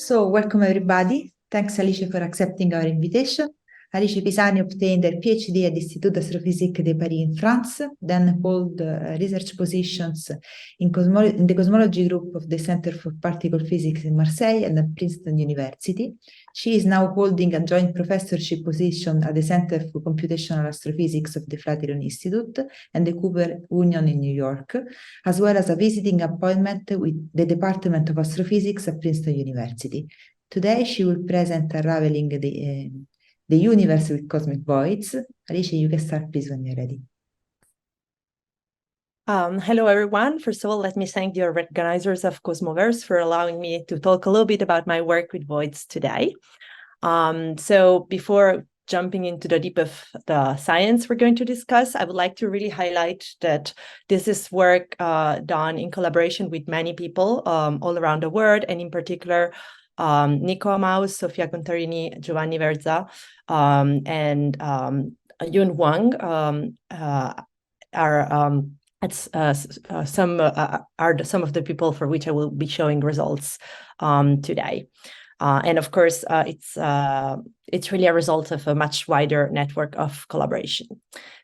So, welcome everybody. Thanks, Alice, for accepting our invitation. Alice Pisani obtained her PhD at the Institut d'Astrophysique de Paris in France, then hold research positions in the cosmology group of the Center for Particle Physics in Marseille and at Princeton University. She is now holding a joint professorship position at the Center for Computational Astrophysics of the Flatiron Institute and the Cooper Union in New York, as well as a visiting appointment with the Department of Astrophysics at Princeton University. Today, she will present Unraveling the universe with cosmic voids. Alice, you can start, please, when you're ready. Hello, everyone. First of all, let me thank the organizers of CosmoVerse for allowing me to talk a little bit about my work with voids today. So before jumping into the deep of the science we're going to discuss, I would like to really highlight that this is work done in collaboration with many people all around the world, and in particular, Nico Amaus, Sofia Contarini, Giovanni Verza, and Yun Wang are some of the people for which I will be showing results today. And of course, it's really a result of a much wider network of collaboration.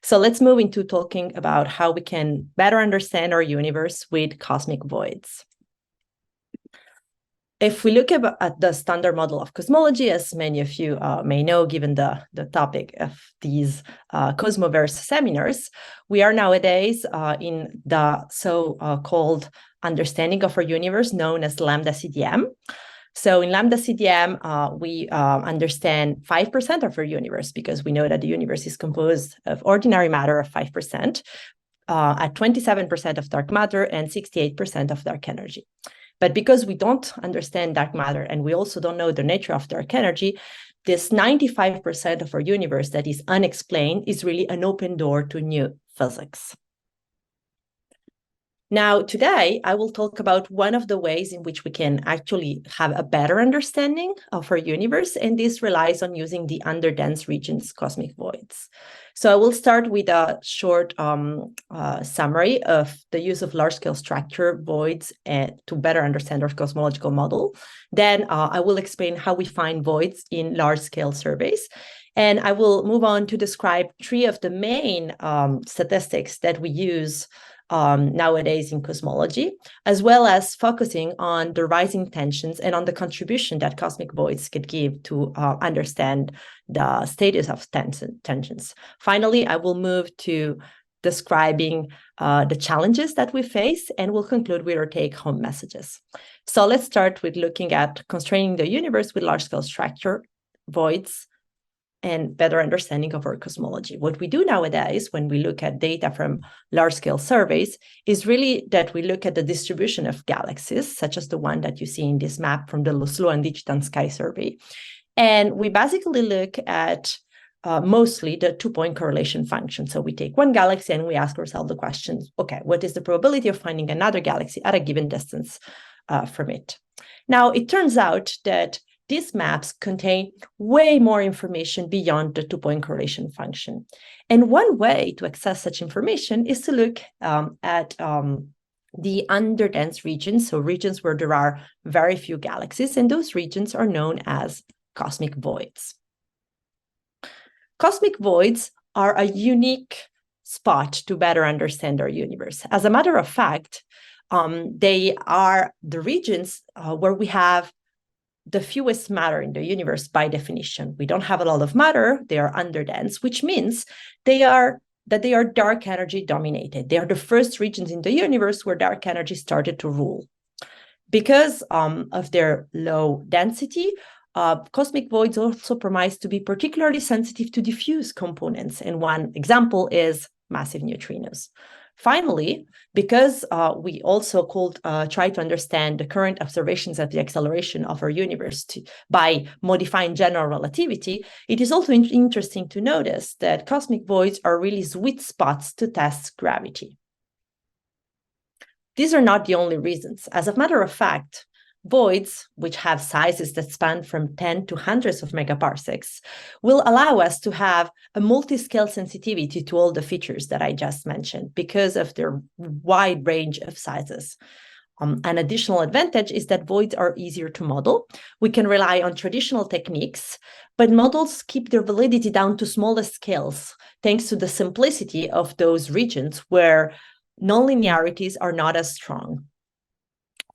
So let's move into talking about how we can better understand our universe with cosmic voids. If we look at the standard model of cosmology, as many of you may know, given the topic of these CosmoVerse seminars, we are nowadays in the so-called understanding of our universe known as lambda CDM. So in lambda CDM, we understand 5% of our universe because we know that the universe is composed of ordinary matter of 5%, at 27% of dark matter and 68% of dark energy. But because we don't understand dark matter and we also don't know the nature of dark energy, this 95% of our universe that is unexplained is really an open door to new physics. Now, today, I will talk about one of the ways in which we can actually have a better understanding of our universe, and this relies on using the underdense regions cosmic voids. So I will start with a short summary of the use of large-scale structure voids to better understand our cosmological model. Then I will explain how we find voids in large-scale surveys. And I will move on to describe three of the main statistics that we use nowadays in cosmology, as well as focusing on the rising tensions and on the contribution that cosmic voids could give to understand the status of tensions. Finally, I will move to describing the challenges that we face, and we'll conclude with our take-home messages. So let's start with looking at constraining the universe with large-scale structure voids and better understanding of our cosmology. What we do nowadays when we look at data from large-scale surveys is really that we look at the distribution of galaxies, such as the one that you see in this map from the Sloan Digital Sky survey. And we basically look at mostly the two-point correlation function. So we take one galaxy and we ask ourselves the question, okay, what is the probability of finding another galaxy at a given distance from it? Now, it turns out that these maps contain way more information beyond the two-point correlation function. And one way to access such information is to look at the underdense regions, so regions where there are very few galaxies, and those regions are known as cosmic voids. Cosmic voids are a unique spot to better understand our universe. As a matter of fact, they are the regions where we have the fewest matter in the universe by definition. We don't have a lot of matter, they are underdense, which means they are dark energy dominated. They are the first regions in the universe where dark energy started to rule. Because of their low density, cosmic voids also promise to be particularly sensitive to diffuse components, and one example is massive neutrinos. Finally, because we also could try to understand the current observations of the acceleration of our universe by modifying general relativity, it is also interesting to notice that cosmic voids are really sweet spots to test gravity. These are not the only reasons. As a matter of fact, voids, which have sizes that span from 10 to hundreds of megaparsecs, will allow us to have a multi-scale sensitivity to all the features that I just mentioned because of their wide range of sizes. An additional advantage is that voids are easier to model. We can rely on traditional techniques, but models keep their validity down to smallest scales, thanks to the simplicity of those regions where nonlinearities are not as strong.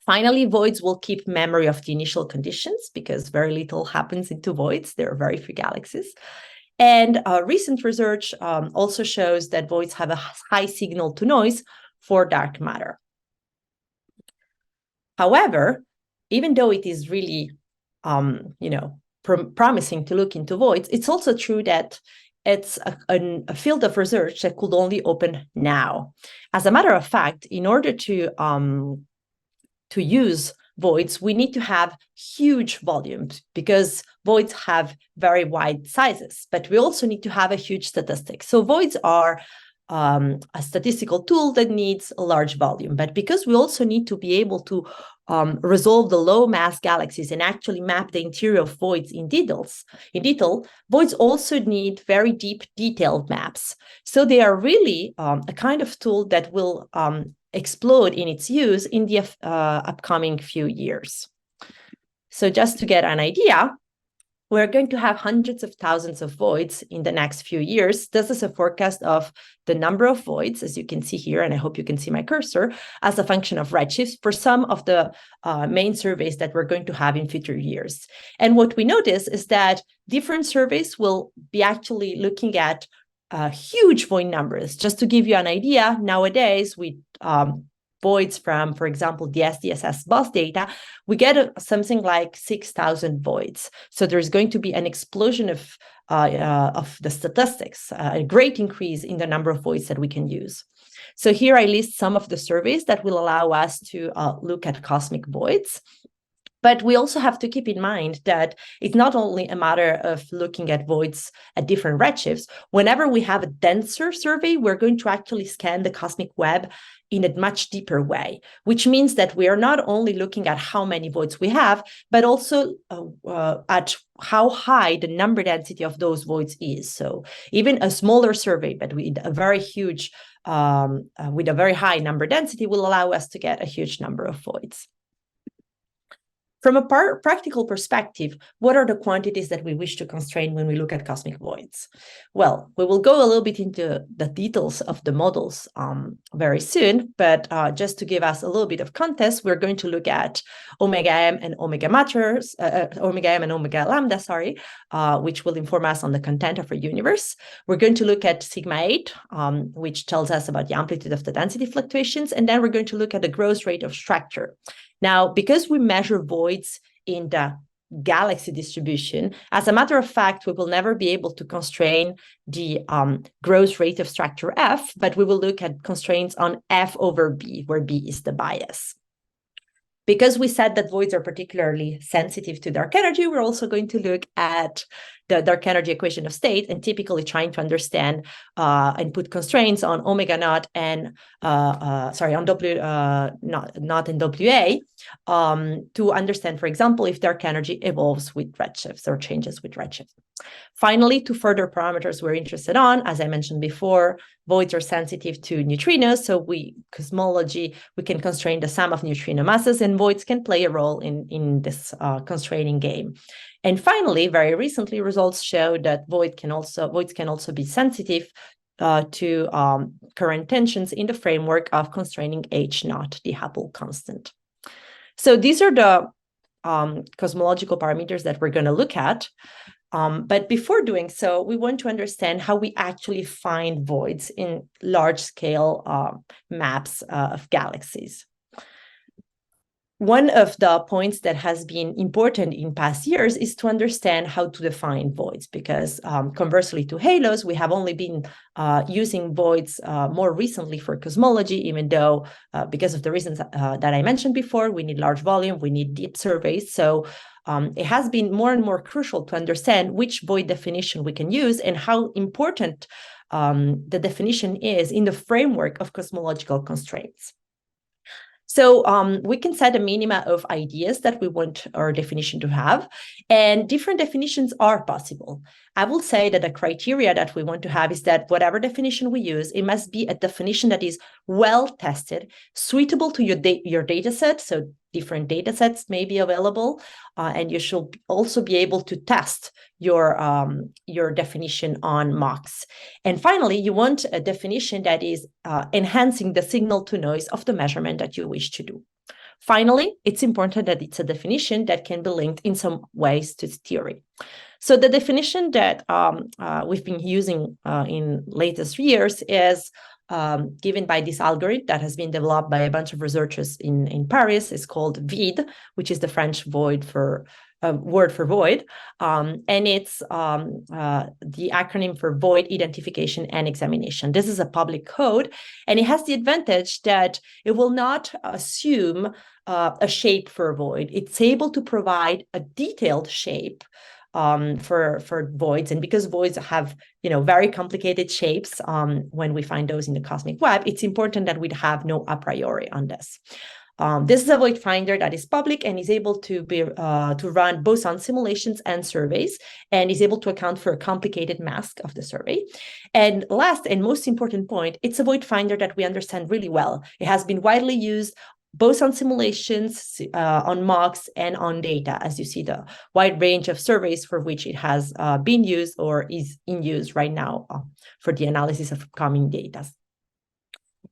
Finally, voids will keep memory of the initial conditions because very little happens into voids. There are very few galaxies. And recent research also shows that voids have a high signal to noise for dark matter. However, even though it is really, promising to look into voids, it's also true that it's a field of research that could only open now. As a matter of fact, in order to use voids, we need to have huge volumes because voids have very wide sizes, but we also need to have a huge statistic. So voids are a statistical tool that needs a large volume, but because we also need to be able to resolve the low mass galaxies and actually map the interior of voids in detail, voids also need very deep detailed maps. So they are really a kind of tool that will explode in its use in the upcoming few years. So just to get an idea, we're going to have hundreds of thousands of voids in the next few years. This is a forecast of the number of voids, as you can see here, and I hope you can see my cursor, as a function of redshifts for some of the main surveys that we're going to have in future years. And what we notice is that different surveys will be actually looking at huge void numbers. Just to give you an idea, nowadays with voids from, for example, the SDSS bus data, we get something like 6,000 voids. So there's going to be an explosion of the statistics, a great increase in the number of voids that we can use. So here I list some of the surveys that will allow us to look at cosmic voids. But we also have to keep in mind that it's not only a matter of looking at voids at different redshifts. Whenever we have a denser survey, we're going to actually scan the cosmic web in a much deeper way, which means that we are not only looking at how many voids we have, but also at how high the number density of those voids is. So even a smaller survey, but with a very huge, with a very high number density will allow us to get a huge number of voids. From a practical perspective, what are the quantities that we wish to constrain when we look at cosmic voids? Well, we will go a little bit into the details of the models very soon, but just to give us a little bit of context, we're going to look at omega m and omega matters, omega m and omega lambda, which will inform us on the content of our universe. We're going to look at sigma 8, which tells us about the amplitude of the density fluctuations, and then we're going to look at the growth rate of structure. Now, because we measure voids in the galaxy distribution, as a matter of fact, we will never be able to constrain the growth rate of structure F, but we will look at constraints on F over B, where B is the bias. Because we said that voids are particularly sensitive to dark energy, we're also going to look at the dark energy equation of state and typically trying to understand and put constraints on omega naught and on W naught and WA to understand, for example, if dark energy evolves with redshifts or changes with redshifts. Finally, two further parameters we're interested on, as I mentioned before, voids are sensitive to neutrinos, so cosmology, we can constrain the sum of neutrino masses, and voids can play a role in this constraining game. And finally, very recently, results show that voids can also be sensitive to current tensions in the framework of constraining H naught, the Hubble constant. So these are the cosmological parameters that we're going to look at. But before doing so, we want to understand how we actually find voids in large-scale maps of galaxies. One of the points that has been important in past years is to understand how to define voids, because conversely to halos, we have only been using voids more recently for cosmology, even though because of the reasons that I mentioned before, we need large volume, we need deep surveys. So it has been more and more crucial to understand which void definition we can use and how important the definition is in the framework of cosmological constraints. So we can set a minima of ideas that we want our definition to have, and different definitions are possible. I will say that the criteria that we want to have is that whatever definition we use, it must be a definition that is well tested, suitable to your data set. So different data sets may be available, and you should also be able to test your definition on mocks. And finally, you want a definition that is enhancing the signal to noise of the measurement that you wish to do. Finally, it's important that it's a definition that can be linked in some ways to theory. So the definition that we've been using in latest years is given by this algorithm that has been developed by a bunch of researchers in Paris. It's called VID, which is the French word for void, and it's the acronym for Void Identification and Examination. This is a public code, and it has the advantage that it will not assume a shape for a void. It's able to provide a detailed shape for voids, and because voids have very complicated shapes when we find those in the cosmic web, it's important that we have no a priori on this. This is a void finder that is public and is able to be to run both on simulations and surveys, and is able to account for a complicated mask of the survey. And last and most important point, it's a void finder that we understand really well. It has been widely used both on simulations, on mocks, and on data, as you see the wide range of surveys for which it has been used or is in use right now for the analysis of upcoming data.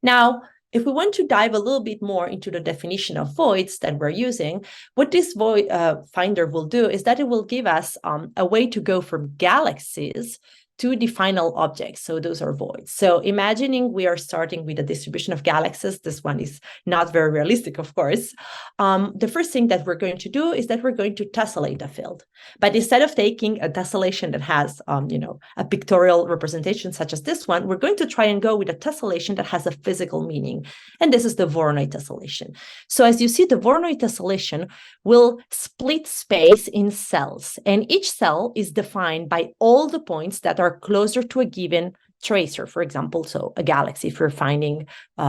Now, if we want to dive a little bit more into the definition of voids that we're using, what this void finder will do is that it will give us a way to go from galaxies to the final objects. So those are voids. So imagining we are starting with a distribution of galaxies, this one is not very realistic, of course. The first thing that we're going to do is that we're going to tessellate a field. But instead of taking a tessellation that has, a pictorial representation such as this one, we're going to try and go with a tessellation that has a physical meaning. And this is the Voronoi tessellation. So as you see, the Voronoi tessellation will split space in cells. And each cell is defined by all the points that are closer to a given tracer, for example, so a galaxy, if we're finding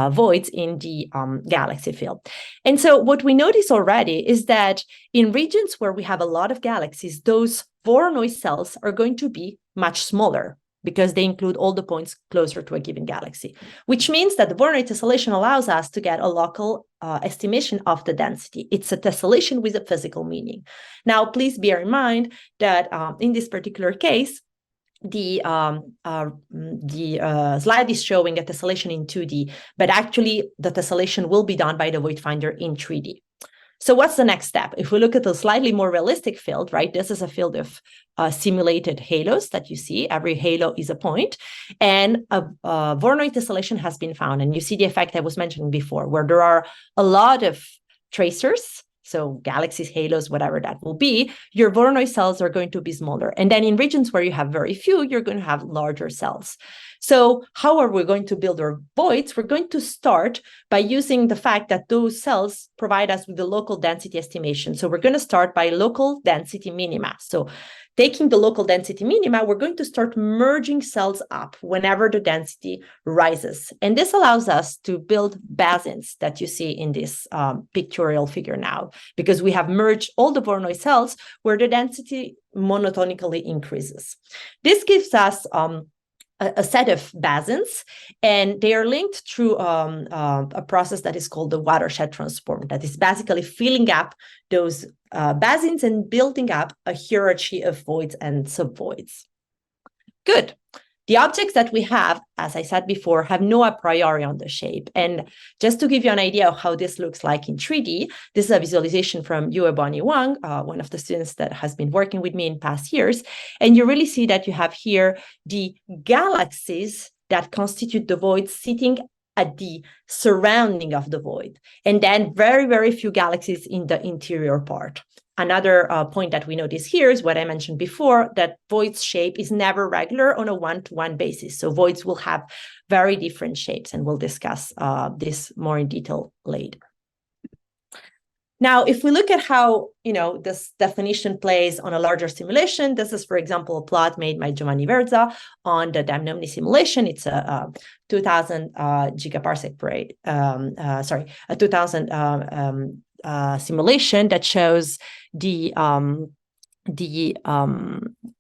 voids in the galaxy field. And so what we notice already is that in regions where we have a lot of galaxies, those Voronoi cells are going to be much smaller because they include all the points closer to a given galaxy, which means that the Voronoi tessellation allows us to get a local estimation of the density. It's a tessellation with a physical meaning. Now, please bear in mind that in this particular case, the slide is showing a tessellation in 2D, but actually the tessellation will be done by the void finder in 3D. So what's the next step? If we look at a slightly more realistic field, right, this is a field of simulated halos that you see. Every halo is a point, and a Voronoi tessellation has been found. And you see the effect I was mentioning before, where there are a lot of tracers, so galaxies, halos, whatever that will be, your Voronoi cells are going to be smaller. And then in regions where you have very few, you're going to have larger cells. So how are we going to build our voids? We're going to start by using the fact that those cells provide us with the local density estimation. So we're going to start by local density minima. So taking the local density minima, we're going to start merging cells up whenever the density rises. And this allows us to build basins that you see in this pictorial figure now, because we have merged all the Voronoi cells where the density monotonically increases. This gives us a set of basins, and they are linked through a process that is called the watershed transform, that is basically filling up those basins and building up a hierarchy of voids and subvoids. Good. The objects that we have, as I said before, have no a priori on the shape. And just to give you an idea of how this looks like in 3D, this is a visualization from Yue Bonnie Wang, one of the students that has been working with me in past years. And you really see that you have here the galaxies that constitute the void sitting at the surrounding of the void, and then very, very few galaxies in the interior part. Another point that we notice here is what I mentioned before, that void's shape is never regular on a one-to-one basis. So voids will have very different shapes, and we'll discuss this more in detail later. Now, if we look at how, this definition plays on a larger simulation, this is, for example, a plot made by Giovanni Verza on the Damnomni simulation. It's a 2000 gigaparsec per a 2000 simulation that shows the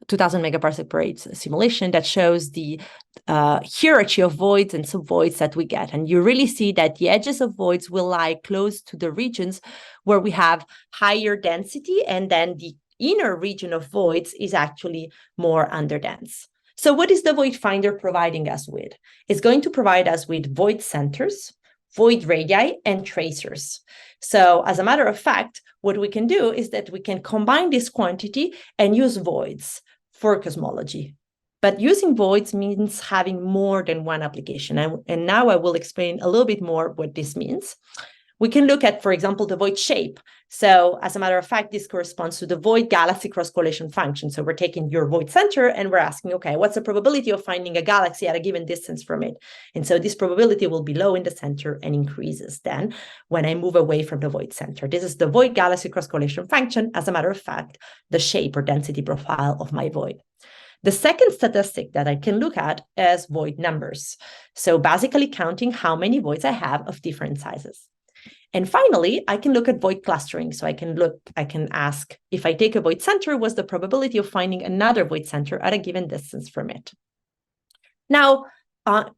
2000 megaparsec per rate simulation that shows the hierarchy of voids and subvoids that we get. And you really see that the edges of voids will lie close to the regions where we have higher density, and then the inner region of voids is actually more underdense. So what is the void finder providing us with? It's going to provide us with void centers, void radii, and tracers. So as a matter of fact, what we can do is that we can combine this quantity and use voids for cosmology. But using voids means having more than one application. And now I will explain a little bit more what this means. We can look at, for example, the void shape. So as a matter of fact, this corresponds to the void galaxy cross-correlation function. So we're taking your void center and we're asking, okay, what's the probability of finding a galaxy at a given distance from it? And so this probability will be low in the center and increases then when I move away from the void center. This is the void galaxy cross-correlation function. As a matter of fact, the shape or density profile of my void. The second statistic that I can look at is void numbers. So basically counting how many voids I have of different sizes. And finally, I can look at void clustering. So I can ask, if I take a void center, what's the probability of finding another void center at a given distance from it? Now,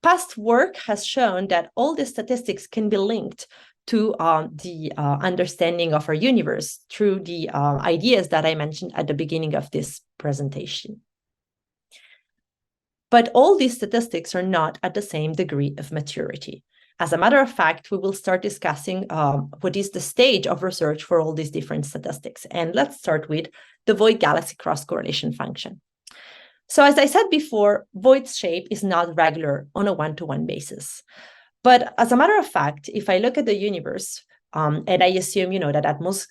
past work has shown that all the statistics can be linked to the understanding of our universe through the ideas that I mentioned at the beginning of this presentation. But all these statistics are not at the same degree of maturity. As a matter of fact, we will start discussing what is the stage of research for all these different statistics. And let's start with the void galaxy cross-correlation function. So as I said before, void shape is not regular on a one-to-one basis. But as a matter of fact, if I look at the universe, and I assume, that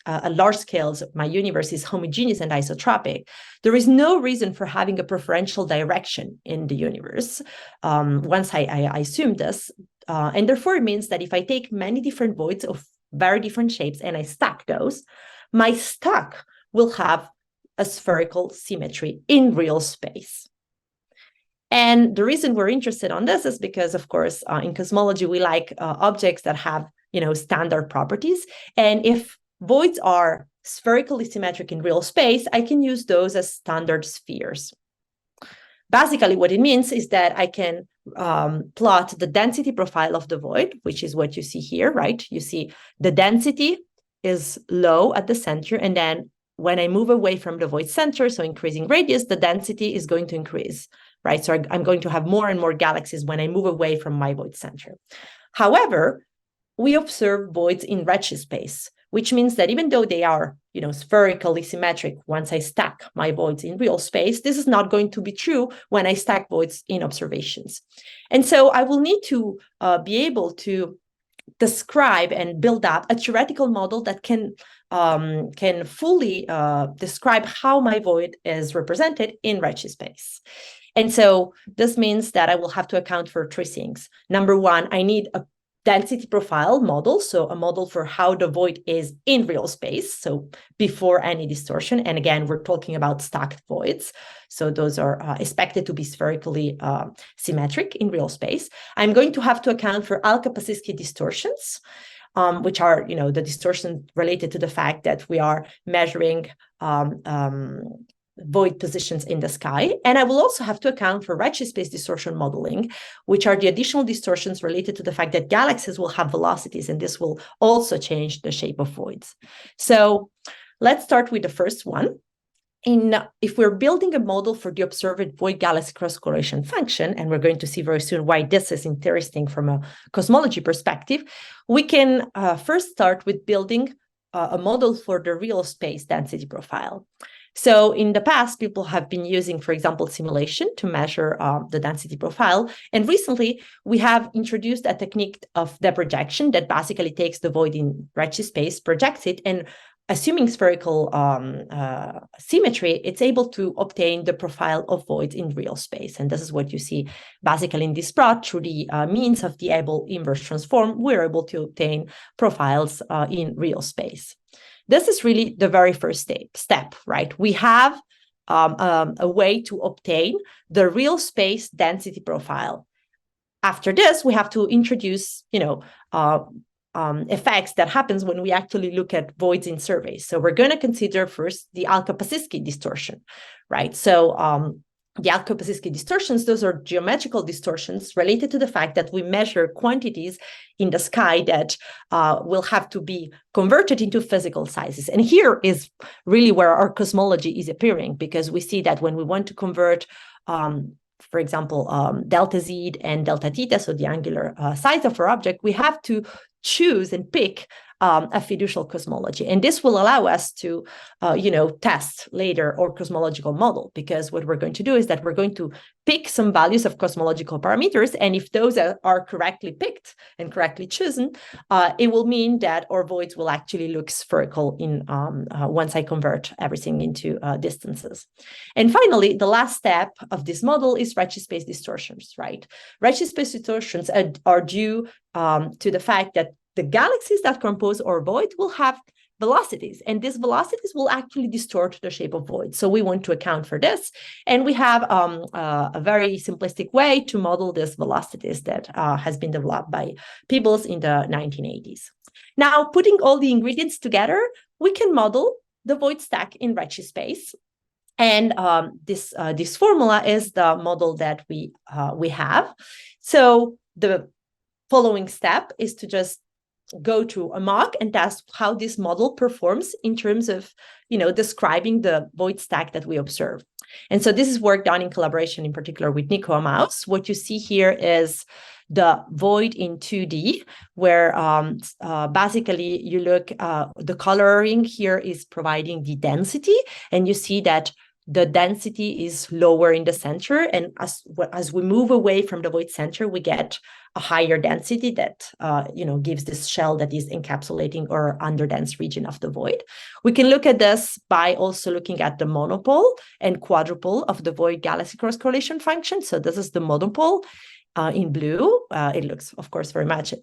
at large scales, my universe is homogeneous and isotropic, there is no reason for having a preferential direction in the universe once I assume this. And therefore, it means that if I take many different voids of very different shapes and I stack those, my stack will have a spherical symmetry in real space. And the reason we're interested on this is because, of course, in cosmology, we like objects that have standard properties. And if voids are spherically symmetric in real space, I can use those as standard spheres. Basically, what it means is that I can plot the density profile of the void, which is what you see here, right? You see the density is low at the center, and then when I move away from the void center, so increasing radius, the density is going to increase, right? So I'm going to have more and more galaxies when I move away from my void center. However, we observe voids in redshift space, which means that even though they are, spherically symmetric once I stack my voids in real space, this is not going to be true when I stack voids in observations. And so I will need to be able to describe and build up a theoretical model that can fully describe how my void is represented in redshift space. And so this means that I will have to account for three things. Number one, I need a density profile model, so a model for how the void is in real space, so before any distortion. And again, we're talking about stacked voids, so those are expected to be spherically symmetric in real space. I'm going to have to account for Al-Kapacitsky distortions, which are, the distortion related to the fact that we are measuring void positions in the sky. And I will also have to account for redshift space distortion modeling, which are the additional distortions related to the fact that galaxies will have velocities, and this will also change the shape of voids. So let's start with the first one. If we're building a model for the observed void galaxy cross-correlation function, and we're going to see very soon why this is interesting from a cosmology perspective, we can first start with building a model for the real space density profile. So in the past, people have been using, for example, simulation to measure the density profile. And recently, we have introduced a technique of deprojection that basically takes the void in redshift space, projects it, and assuming spherical symmetry, it's able to obtain the profile of voids in real space. And this is what you see basically in this plot. Through the means of the Abel inverse transform, we're able to obtain profiles in real space. This is really the very first step, right? We have a way to obtain the real space density profile. After this, we have to introduce, effects that happens when we actually look at voids in surveys. So we're going to consider first the Alka-Pasiski distortion, right? So the Alka-Pasiski distortions, those are geometrical distortions related to the fact that we measure quantities in the sky that will have to be converted into physical sizes. And here is really where our cosmology is appearing, because we see that when we want to convert for example, delta z and delta theta, so the angular size of our object, we have to choose and pick a fiducial cosmology. And this will allow us to, test later our cosmological model, because what we're going to do is that we're going to pick some values of cosmological parameters. And if those are correctly picked and correctly chosen, it will mean that our voids will actually look spherical in once I convert everything into distances. And finally, the last step of this model is redshift space distortions, right? Redshift space distortions are due to the fact that the galaxies that compose our void will have velocities, and these velocities will actually distort the shape of voids. So we want to account for this, and we have a very simplistic way to model these velocities that has been developed by Peebles in the 1980s. Now, putting all the ingredients together, we can model the void stack in redshift space. And this formula is the model that we have. So the following step is to just go to a mock and test how this model performs in terms of, describing the void stack that we observe. And so this is work done in collaboration, in particular with Nico Amaus. What you see here is the void in 2D, where basically you look, the coloring here is providing the density, and you see that the density is lower in the center. And as we move away from the void center, we get a higher density that, gives this shell that is encapsulating or underdense region of the void. We can look at this by also looking at the monopole and quadrupole of the void galaxy cross correlation function. So this is the monopole. In blue, it looks, of course, very much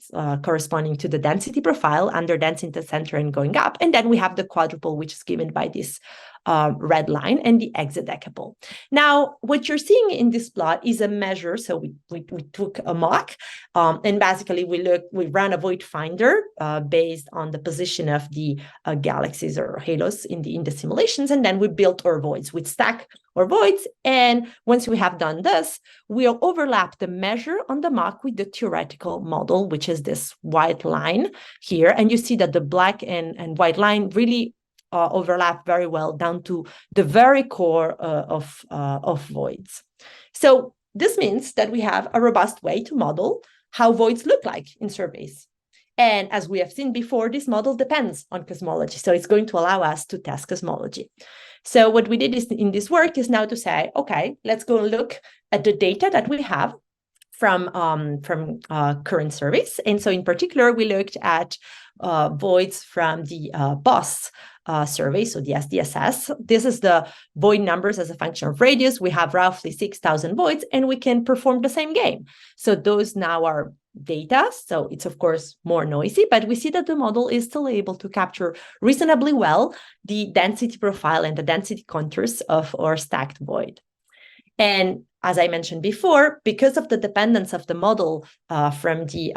corresponding to the density profile, underdense in the center and going up. And then we have the quadrupole, which is given by this red line, and the hexadecapole. Now, what you're seeing in this plot is a measure. So we took a mock, and basically we ran a void finder based on the position of the galaxies or halos in the simulations, and then we built our voids. We stack our voids, and once we have done this, we'll overlap the measure on the mock with the theoretical model, which is this white line here. And you see that the black and white line really overlap very well down to the very core of voids. So this means that we have a robust way to model how voids look like in surveys. And as we have seen before, this model depends on cosmology. So it's going to allow us to test cosmology. So what we did in this work is now to say, okay, let's go and look at the data that we have from current surveys. And so in particular, we looked at voids from the BOSS survey, so the SDSS. This is the void numbers as a function of radius. We have roughly 6,000 voids, and we can perform the same game. So those now are data, so it's of course more noisy, but we see that the model is still able to capture reasonably well the density profile and the density contours of our stacked void. And as I mentioned before, because of the dependence of the model from the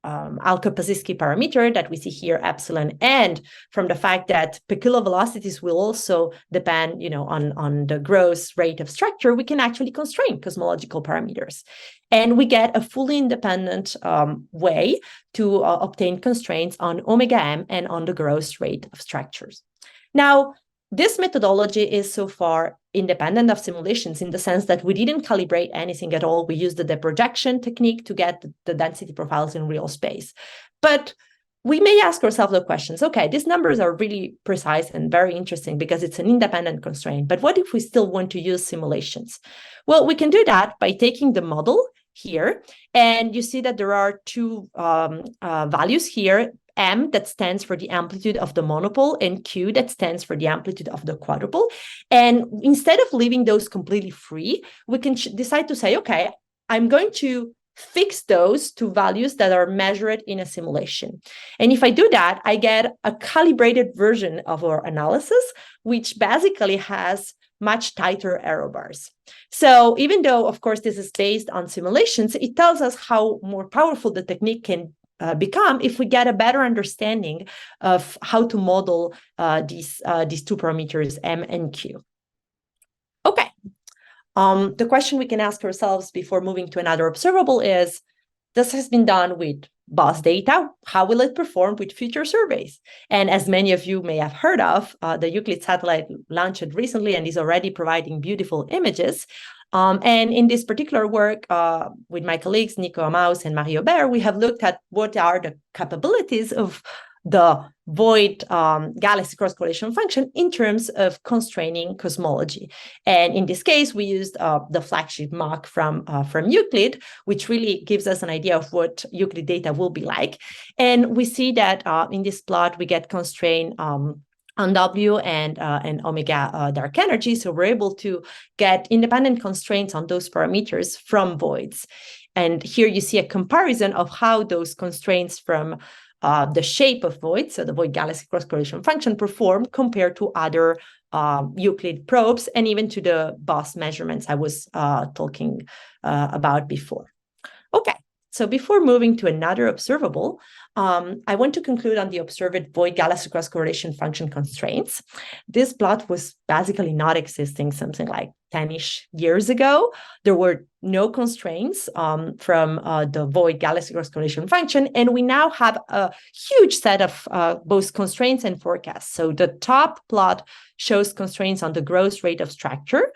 Alka-Pasiski parameter that we see here, epsilon, and from the fact that peculiar velocities will also depend, on the gross rate of structure, we can actually constrain cosmological parameters. And we get a fully independent way to obtain constraints on omega m and on the gross rate of structures. Now, this methodology is so far independent of simulations in the sense that we didn't calibrate anything at all. We used the projection technique to get the density profiles in real space. But we may ask ourselves the questions, okay, these numbers are really precise and very interesting because it's an independent constraint. But what if we still want to use simulations? Well, we can do that by taking the model here. And you see that there are two values here. M that stands for the amplitude of the monopole, and Q that stands for the amplitude of the quadrupole. And instead of leaving those completely free, we can decide to say, okay, I'm going to fix those to values that are measured in a simulation. And if I do that, I get a calibrated version of our analysis, which basically has much tighter error bars. So even though, of course, this is based on simulations, it tells us how more powerful the technique can become if we get a better understanding of how to model these two parameters, M and Q. Okay. The question we can ask ourselves before moving to another observable is, this has been done with BOSS data. How will it perform with future surveys? And as many of you may have heard of, the Euclid satellite launched recently and is already providing beautiful images. And in this particular work, with my colleagues, Nico Amaus and Marie Aubert, we have looked at what are the capabilities of the void galaxy cross-correlation function in terms of constraining cosmology. And in this case, we used the flagship MOC from Euclid, which really gives us an idea of what Euclid data will be like. And we see that in this plot, we get constraint on W and omega dark energy. So we're able to get independent constraints on those parameters from voids. And here you see a comparison of how those constraints from the shape of voids, so the void galaxy cross-correlation function, perform compared to other Euclid probes and even to the BOSS measurements I was talking about before. Okay, so before moving to another observable, I want to conclude on the observed void galaxy cross-correlation function constraints. This plot was basically not existing something like 10-ish years ago. There were no constraints from the void galaxy cross-correlation function, and we now have a huge set of both constraints and forecasts. So the top plot shows constraints on the growth rate of structure,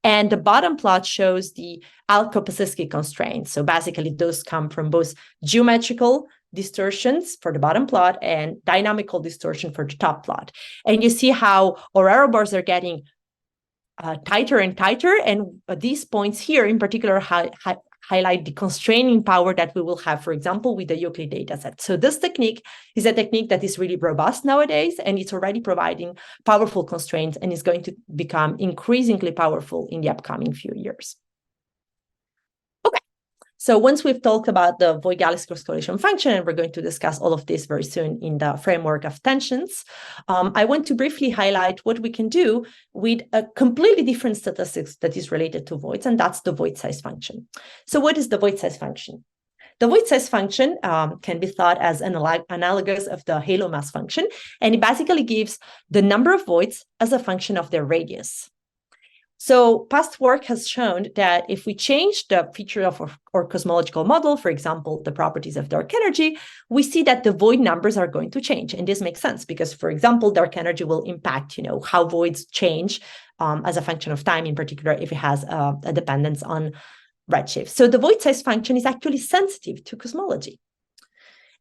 and the bottom plot shows the Alko-Pasiski constraints. So basically, those come from both geometrical distortions for the bottom plot and dynamical distortion for the top plot. And you see how our error bars are getting tighter and tighter. And these points here in particular highlight the constraining power that we will have, for example, with the Euclid dataset. So this technique is a technique that is really robust nowadays, and it's already providing powerful constraints and is going to become increasingly powerful in the upcoming few years. So once we've talked about the void galaxy cross-correlation function, and we're going to discuss all of this very soon in the framework of tensions, I want to briefly highlight what we can do with a completely different statistics that is related to voids, and that's the void size function. So what is the void size function? The void size function can be thought as an analogous of the halo mass function, and it basically gives the number of voids as a function of their radius. So past work has shown that if we change the feature of our cosmological model, for example, the properties of dark energy, we see that the void numbers are going to change. And this makes sense because, for example, dark energy will impact, how voids change as a function of time, in particular, if it has a dependence on redshift. So the void size function is actually sensitive to cosmology.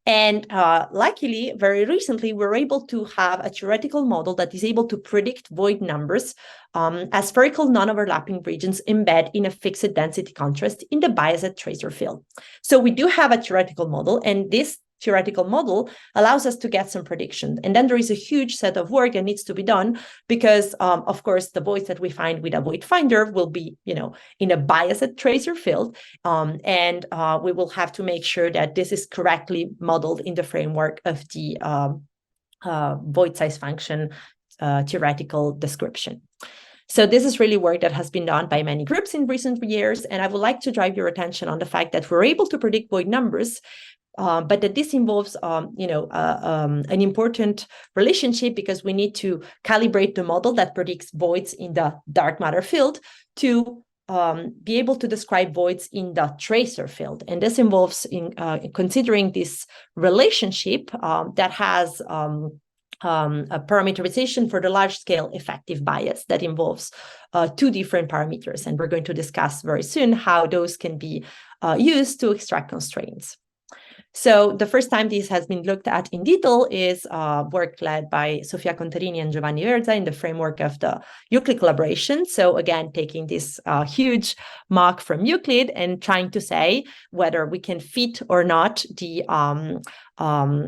And luckily, very recently, we're able to have a theoretical model that is able to predict void numbers as spherical non-overlapping regions embed in a fixed density contrast in the biased tracer field. So we do have a theoretical model, and this theoretical model allows us to get some predictions. And then there is a huge set of work that needs to be done because, of course, the voids that we find with a void finder will be, in a biased tracer field. And we will have to make sure that this is correctly modeled in the framework of the void size function theoretical description. So this is really work that has been done by many groups in recent years. And I would like to drive your attention on the fact that we're able to predict void numbers, but that this involves, an important relationship because we need to calibrate the model that predicts voids in the dark matter field to be able to describe voids in the tracer field. And this involves in considering this relationship that has a parameterization for the large-scale effective bias that involves two different parameters. And we're going to discuss very soon how those can be used to extract constraints. So the first time this has been looked at in detail is work led by Sofia Contarini and Giovanni Verza in the framework of the Euclid collaboration. So again, taking this huge MOC from Euclid and trying to say whether we can fit or not the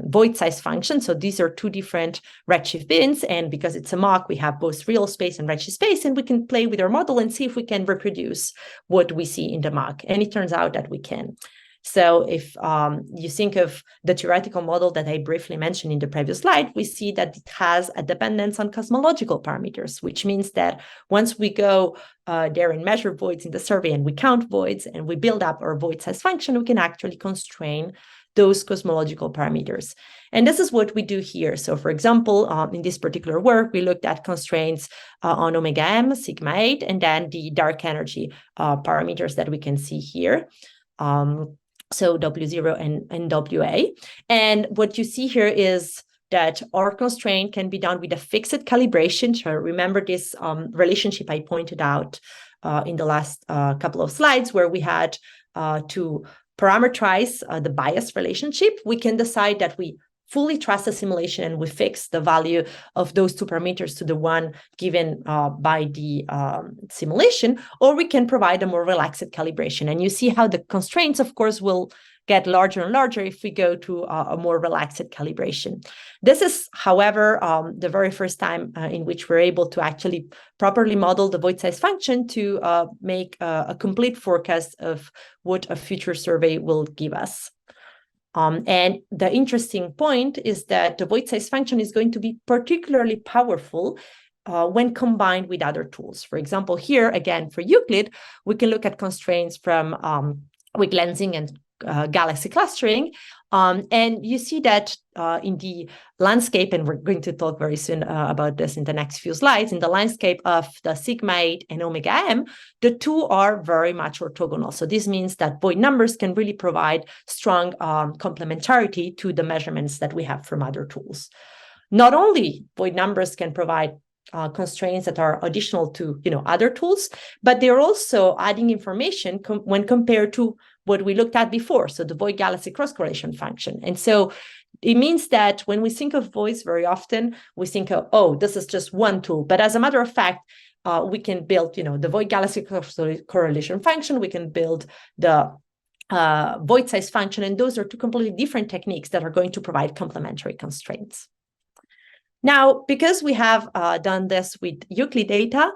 void size function. So these are two different redshift bins. And because it's a MOC, we have both real space and redshift space, and we can play with our model and see if we can reproduce what we see in the MOC. And it turns out that we can. So if you think of the theoretical model that I briefly mentioned in the previous slide, we see that it has a dependence on cosmological parameters, which means that once we go there and measure voids in the survey and we count voids and we build up our void size function, we can actually constrain those cosmological parameters. And this is what we do here. So for example, in this particular work, we looked at constraints on omega m, sigma 8, and then the dark energy parameters that we can see here. So W0 and WA. And what you see here is that our constraint can be done with a fixed calibration. So remember this relationship I pointed out in the last couple of slides, where we had to parameterize the bias relationship. We can decide that we fully trust the simulation and we fix the value of those two parameters to the one given by the simulation, or we can provide a more relaxed calibration. And you see how the constraints, of course, will get larger and larger if we go to a more relaxed calibration. This is, however, the very first time in which we're able to actually properly model the void size function to make a complete forecast of what a future survey will give us. And the interesting point is that the void size function is going to be particularly powerful when combined with other tools. For example, here, again, for Euclid, we can look at constraints from weak lensing and galaxy clustering. And you see that in the landscape, and we're going to talk very soon about this in the next few slides, in the landscape of the sigma 8 and omega m, the two are very much orthogonal. So this means that void numbers can really provide strong complementarity to the measurements that we have from other tools. Not only void numbers can provide constraints that are additional to other tools, but they're also adding information when compared to what we looked at before, so the void galaxy cross correlation function. And so it means that when we think of voids, very often we think of, oh, this is just one tool. But as a matter of fact, we can build the void galaxy cross correlation function, we can build the void size function, and those are two completely different techniques that are going to provide complementary constraints. Now, because we have done this with Euclid data,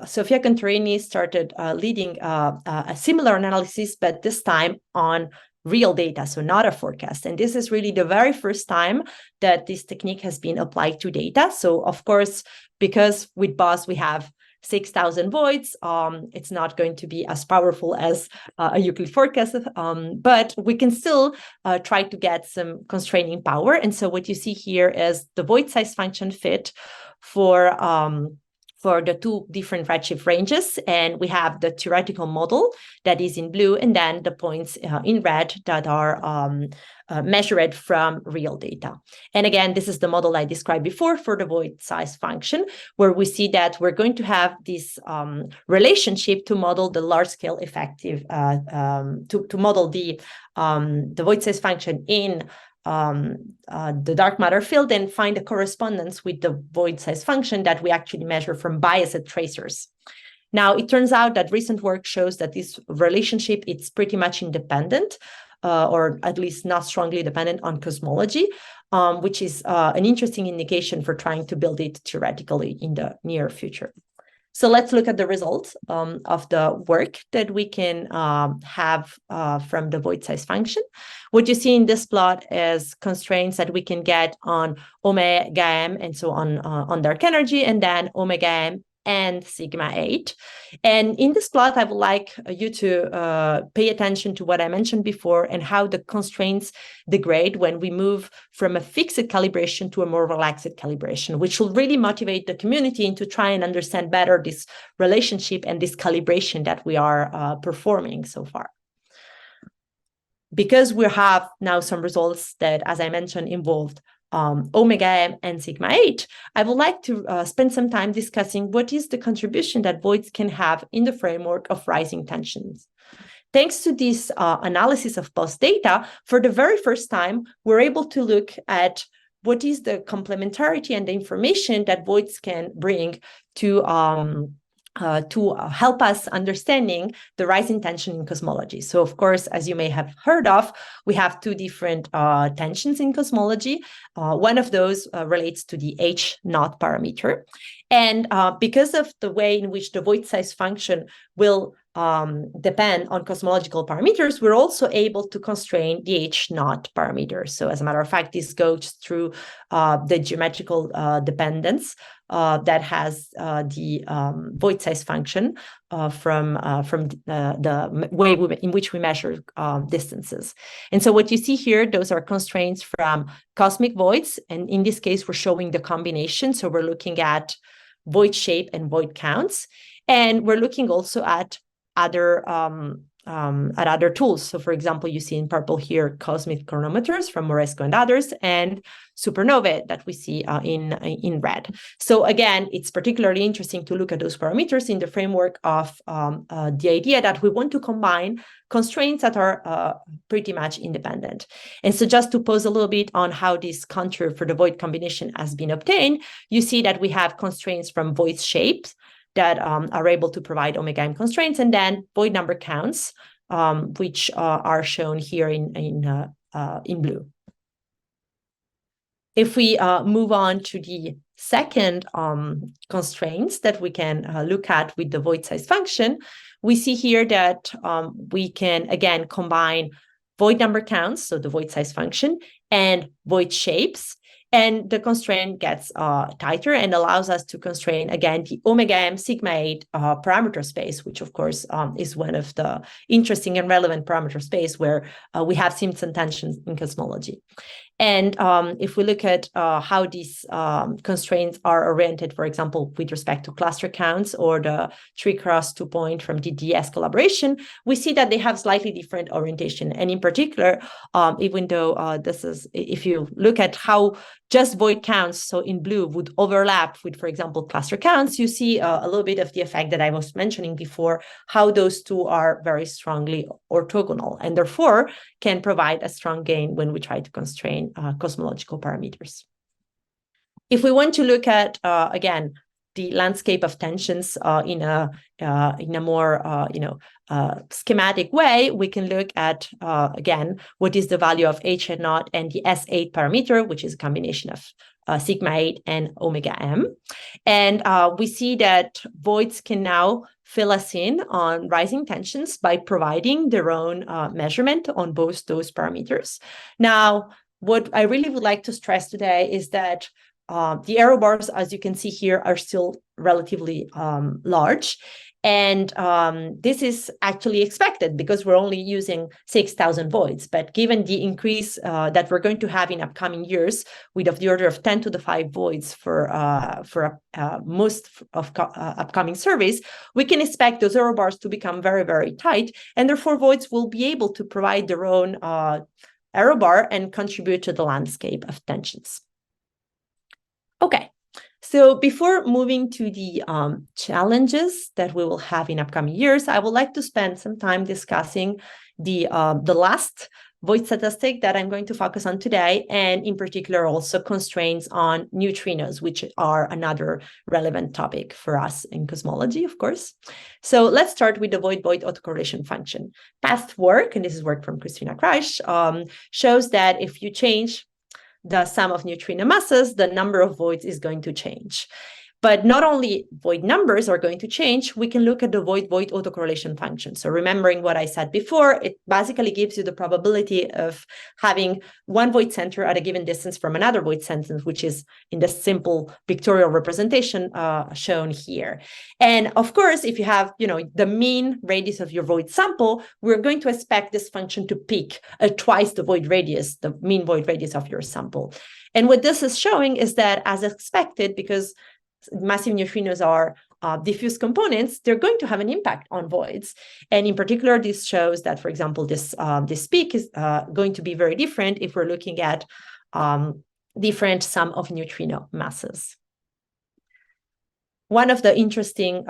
Sofia Contarini started leading a similar analysis, but this time on real data, so not a forecast. And this is really the very first time that this technique has been applied to data. So of course, because with BOSS we have 6,000 voids, it's not going to be as powerful as a Euclid forecast, but we can still try to get some constraining power. And so what you see here is the void size function fit for the two different redshift ranges. And we have the theoretical model that is in blue, and then the points in red that are measured from real data. And again, this is the model I described before for the void size function, where we see that we're going to have this relationship to model the large scale effective, to model the void size function in the dark matter field and find a correspondence with the void size function that we actually measure from biased tracers. Now, it turns out that recent work shows that this relationship is pretty much independent, or at least not strongly dependent on cosmology, which is an interesting indication for trying to build it theoretically in the near future. So let's look at the results of the work that we can have from the void size function. What you see in this plot is constraints that we can get on omega m and so on dark energy, and then omega m and sigma 8. And in this plot, I would like you to pay attention to what I mentioned before and how the constraints degrade when we move from a fixed calibration to a more relaxed calibration, which will really motivate the community to try and understand better this relationship and this calibration that we are performing so far. Because we have now some results that, as I mentioned, involved omega m and sigma 8, I would like to spend some time discussing what is the contribution that voids can have in the framework of rising tensions. Thanks to this analysis of BOSS data, for the very first time, we're able to look at what is the complementarity and the information that voids can bring to to help us understanding the rising tension in cosmology. So, of course, as you may have heard of, we have two different tensions in cosmology. One of those relates to the H0 parameter. And because of the way in which the void size function will depend on cosmological parameters, we're also able to constrain the H0 parameter. So as a matter of fact, this goes through the geometrical dependence that has the void size function from the way in which we measure distances. And so what you see here, those are constraints from cosmic voids. And in this case, we're showing the combination. So we're looking at void shape and void counts. And we're looking also at other tools. So for example, you see in purple here, cosmic chronometers from Moresco and others, and supernovae that we see in red. So again, it's particularly interesting to look at those parameters in the framework of the idea that we want to combine constraints that are pretty much independent. And so just to pause a little bit on how this contour for the void combination has been obtained, you see that we have constraints from void shapes that are able to provide omega m constraints, and then void number counts, which are shown here in blue. If we move on to the second constraints that we can look at with the void size function, we see here that we can, again, combine void number counts, so the void size function, and void shapes. And the constraint gets tighter and allows us to constrain, again, the omega m sigma 8 parameter space, which, of course, is one of the interesting and relevant parameter space where we have Simpson tensions in cosmology. And if we look at how these constraints are oriented, for example, with respect to cluster counts or the 3x2 point from the DS collaboration, we see that they have slightly different orientation. And in particular, even though this is, if you look at how just void counts, so in blue, would overlap with, for example, cluster counts, you see a little bit of the effect that I was mentioning before, how those two are very strongly orthogonal and therefore can provide a strong gain when we try to constrain cosmological parameters. If we want to look at, again, the landscape of tensions in a more schematic way, we can look at, again, what is the value of H0 and the S8 parameter, which is a combination of sigma 8 and omega m. And we see that voids can now fill us in on rising tensions by providing their own measurement on both those parameters. Now, what I really would like to stress today is that the error bars, as you can see here, are still relatively large. And this is actually expected because we're only using 6,000 voids. But given the increase that we're going to have in upcoming years, with of the order of 10 to the 5 voids for most of upcoming surveys, we can expect those error bars to become very, very tight. And therefore, voids will be able to provide their own error bar and contribute to the landscape of tensions. Okay, so before moving to the challenges that we will have in upcoming years, I would like to spend some time discussing the last void statistic that I'm going to focus on today, and in particular also constraints on neutrinos, which are another relevant topic for us in cosmology, of course. So let's start with the void-void autocorrelation function. Past work, and this is work from Christina Kreisch, shows that if you change the sum of neutrino masses, the number of voids is going to change. But not only void numbers are going to change, we can look at the void-void autocorrelation function. So remembering what I said before, it basically gives you the probability of having one void center at a given distance from another void center, which is in the simple pictorial representation shown here. And of course, if you have, the mean radius of your void sample, we're going to expect this function to peak at twice the void radius, the mean void radius of your sample. And what this is showing is that, as expected, because massive neutrinos are diffuse components, they're going to have an impact on voids. And in particular, this shows that, for example, this peak is going to be very different if we're looking at different sum of neutrino masses. One of the interesting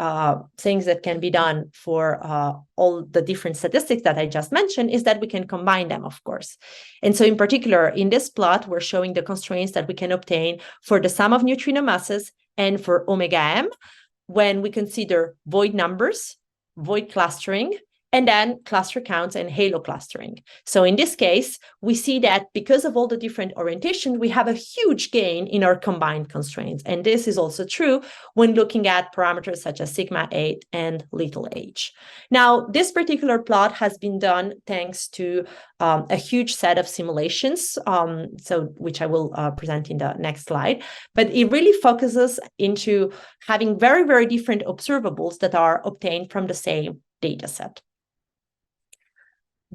things that can be done for all the different statistics that I just mentioned is that we can combine them, of course. And so in particular, in this plot, we're showing the constraints that we can obtain for the sum of neutrino masses and for omega m when we consider void numbers, void clustering, and then cluster counts and halo clustering. So in this case, we see that because of all the different orientation, we have a huge gain in our combined constraints. And this is also true when looking at parameters such as sigma 8 and little h. Now, this particular plot has been done thanks to a huge set of simulations, which I will present in the next slide. But it really focuses into having very, very different observables that are obtained from the same data set.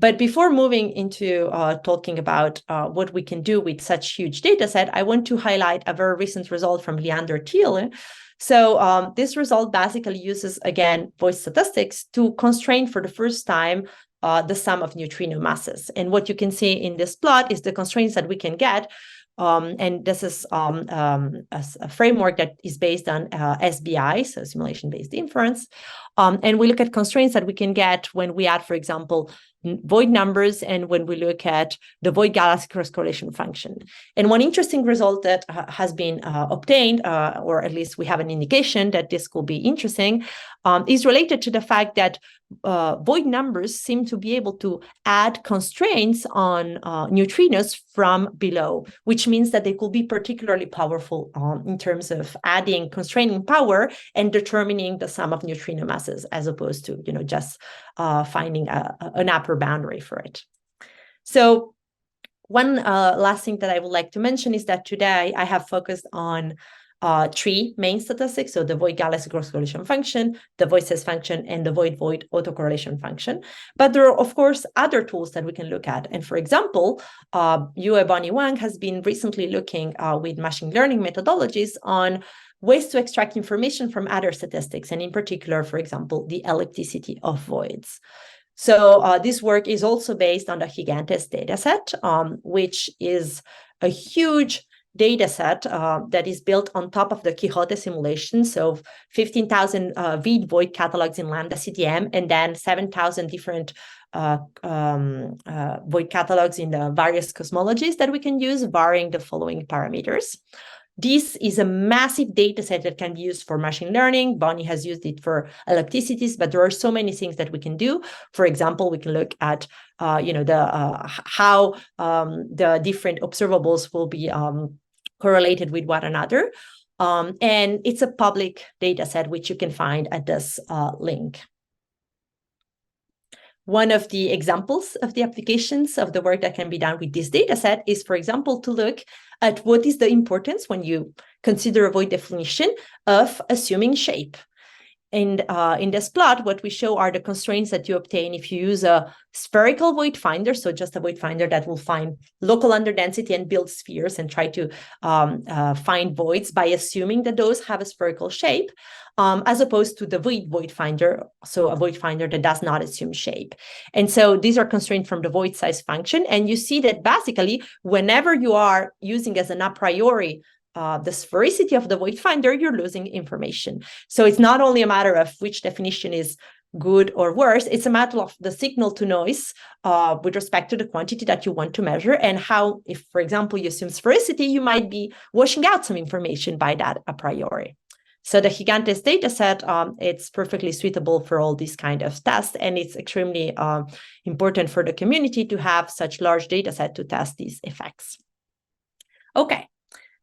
But before moving into talking about what we can do with such huge data set, I want to highlight a very recent result from Leander Thiele. So this result basically uses, again, void statistics to constrain for the first time the sum of neutrino masses. And what you can see in this plot is the constraints that we can get. And this is a framework that is based on SBI, so simulation-based inference. And we look at constraints that we can get when we add, for example, void numbers and when we look at the void galaxy cross-correlation function. And one interesting result that has been obtained, or at least we have an indication that this could be interesting, is related to the fact that void numbers seem to be able to add constraints on neutrinos from below, which means that they could be particularly powerful in terms of adding constraining power and determining the sum of neutrino masses, as opposed to just finding an upper boundary for it. So one last thing that I would like to mention is that today I have focused on three main statistics, so the void galaxy cross-correlation function, the void size function, and the void-void autocorrelation function. But there are, of course, other tools that we can look at. And for example, Yue Bonnie Wang has been recently looking with machine learning methodologies on ways to extract information from other statistics, and in particular, for example, the ellipticity of voids. So this work is also based on the Gigantes dataset, which is a huge dataset that is built on top of the Quixote simulation. So 15,000 VID void catalogs in Lambda CTM, and then 7,000 different void catalogs in the various cosmologies that we can use, varying the following parameters. This is a massive data set that can be used for machine learning. Bonnie has used it for ellipticities, but there are so many things that we can do. For example, we can look at how the different observables will be correlated with one another. And it's a public data set, which you can find at this link. One of the examples of the applications of the work that can be done with this data set is, for example, to look at what is the importance when you consider a void definition of assuming shape. And in this plot, what we show are the constraints that you obtain if you use a spherical void finder, so just a void finder that will find local underdensity and build spheres and try to find voids by assuming that those have a spherical shape, as opposed to the void finder, so a void finder that does not assume shape. And so these are constraints from the void size function. And you see that basically, whenever you are using as an a priori the sphericity of the void finder, you're losing information. So it's not only a matter of which definition is good or worse, it's a matter of the signal to noise with respect to the quantity that you want to measure, and how, if, for example, you assume sphericity, you might be washing out some information by that a priori. So the Gigantes dataset, it's perfectly suitable for all these kind of tests, and it's extremely important for the community to have such large dataset to test these effects. Okay.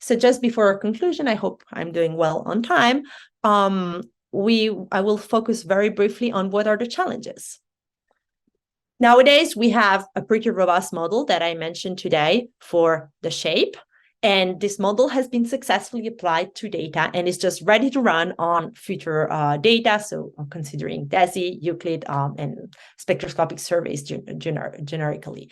So just before our conclusion, I hope I'm doing well on time. I will focus very briefly on what are the challenges. Nowadays, we have a pretty robust model that I mentioned today for the shape. And this model has been successfully applied to data and is just ready to run on future data. So considering DESI, Euclid, and spectroscopic surveys generically.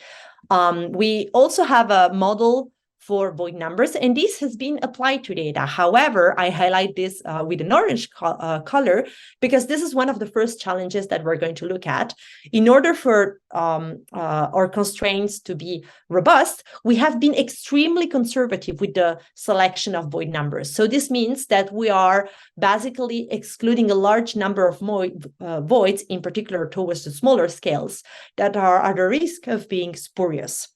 We also have a model for void numbers, and this has been applied to data. However, I highlight this with an orange color because this is one of the first challenges that we're going to look at. In order for our constraints to be robust, we have been extremely conservative with the selection of void numbers. So this means that we are basically excluding a large number of voids, in particular towards the smaller scales, that are at the risk of being spurious.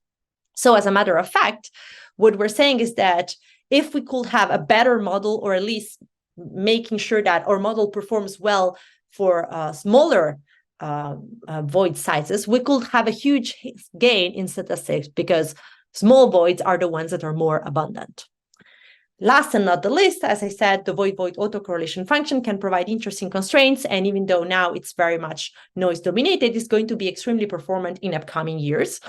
So as a matter of fact, what we're saying is that if we could have a better model, or at least making sure that our model performs well for smaller void sizes, we could have a huge gain in statistics because small voids are the ones that are more abundant. Last and not the least, as I said, the void-void autocorrelation function can provide interesting constraints. And even though now it's very much noise dominated, it's going to be extremely performant in upcoming years.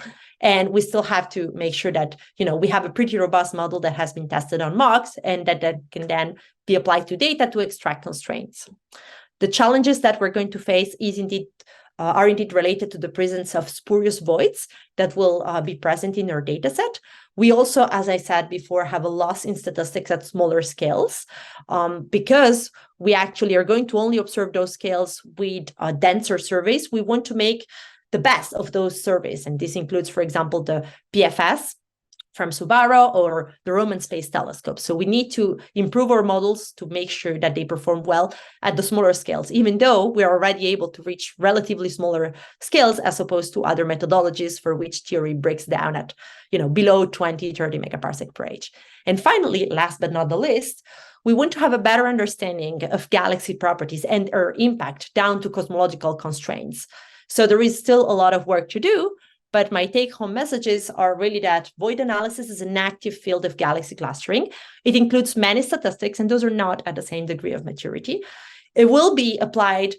And we still have to make sure that, we have a pretty robust model that has been tested on mocks and that can then be applied to data to extract constraints. The challenges that we're going to face are indeed related to the presence of spurious voids that will be present in our data set. We also, as I said before, have a loss in statistics at smaller scales because we actually are going to only observe those scales with denser surveys. We want to make the best of those surveys. And this includes, for example, the PFS from Subaru or the Roman Space Telescope. So we need to improve our models to make sure that they perform well at the smaller scales, even though we are already able to reach relatively smaller scales as opposed to other methodologies for which theory breaks down at, below 20, 30 megaparsec per age. And finally, last but not the least, we want to have a better understanding of galaxy properties and their impact down to cosmological constraints. So there is still a lot of work to do, but my take-home messages are really that void analysis is an active field of galaxy clustering. It includes many statistics, and those are not at the same degree of maturity. It will be applied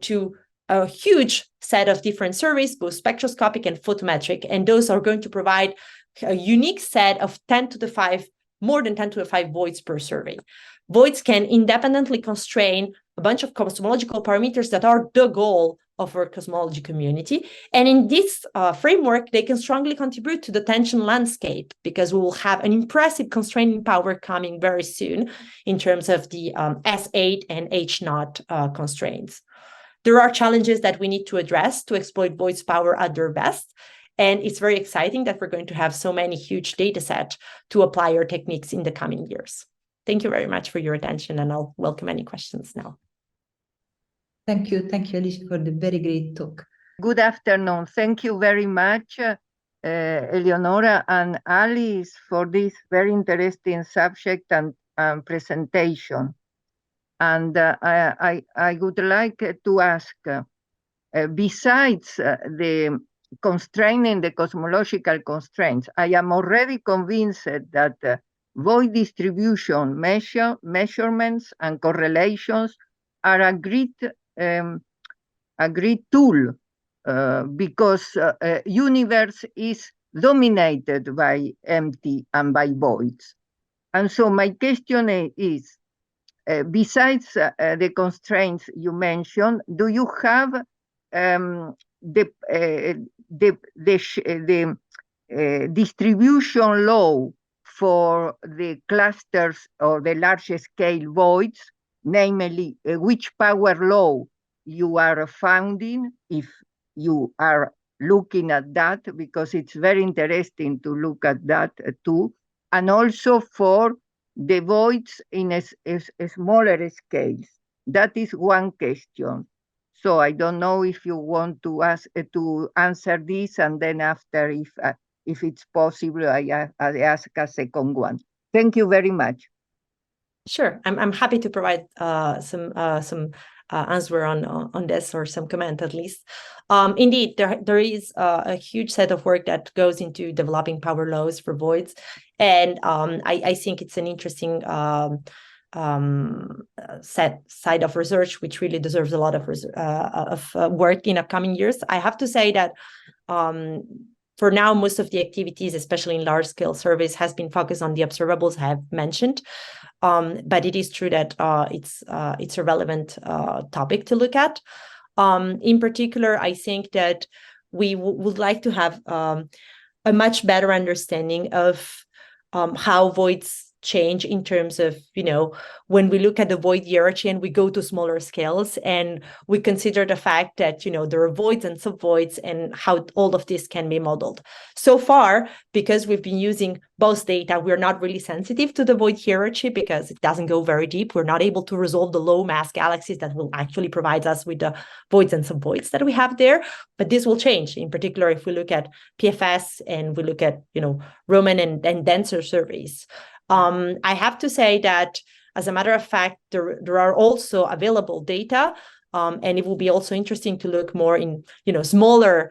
to a huge set of different surveys, both spectroscopic and photometric, and those are going to provide a unique set of more than 10 to the 5 voids per survey. Voids can independently constrain a bunch of cosmological parameters that are the goal of our cosmology community. And in this framework, they can strongly contribute to the tension landscape because we will have an impressive constraining power coming very soon in terms of the S8 and H0 constraints. There are challenges that we need to address to exploit voids power at their best. And it's very exciting that we're going to have so many huge data sets to apply our techniques in the coming years. Thank you very much for your attention, and I'll welcome any questions now. Thank you, Alicia, for the very great talk. Good afternoon. Thank you very much, Eleonora and Alice, for this very interesting subject and presentation. And I would like to ask, besides the constraining the cosmological constraints, I am already convinced that void distribution measurements and correlations are a great tool because universe is dominated by empty and by voids. And so my question is, besides the constraints you mentioned, do you have the distribution law for the clusters or the large scale voids, namely which power law you are founding, if you are looking at that, because it's very interesting to look at that too, and also for the voids in a smaller scales. That is one question. So I don't know if you want to answer this, and then after, if it's possible, I ask a second one. Thank you very much. Sure, I'm happy to provide some answer on this, or some comment at least. Indeed, there is a huge set of work that goes into developing power laws for voids, and I think it's an interesting side of research which really deserves a lot of work in upcoming years. I have to say that for now, most of the activities, especially in large-scale surveys, has been focused on the observables I have mentioned. But it is true that it's a relevant topic to look at. In particular, I think that we would like to have a much better understanding of how voids change in terms of, when we look at the void hierarchy and we go to smaller scales and we consider the fact that, there are voids and subvoids and how all of this can be modeled. So far, because we've been using both data, we're not really sensitive to the void hierarchy because it doesn't go very deep. We're not able to resolve the low mass galaxies that will actually provide us with the voids and subvoids that we have there. But this will change, in particular, if we look at PFS and we look at, Roman and denser surveys. I have to say that as a matter of fact, there are also available data, and it will be also interesting to look more in, smaller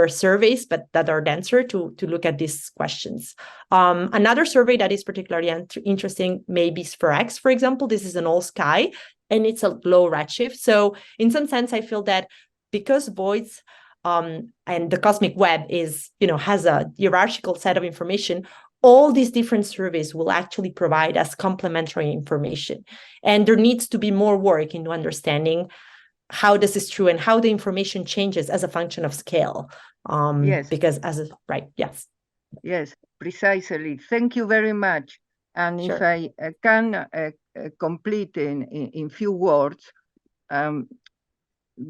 surveys, but that are denser to look at these questions. Another survey that is particularly interesting may be SphereX, for example. This is an all sky, and it's a low redshift. So in some sense, I feel that because voids and the cosmic web is, has a hierarchical set of information, all these different surveys will actually provide us complementary information. And there needs to be more work into understanding how this is true and how the information changes as a function of scale. Yes. Because Yes, precisely. Thank you very much. And Sure. if I can complete in few words,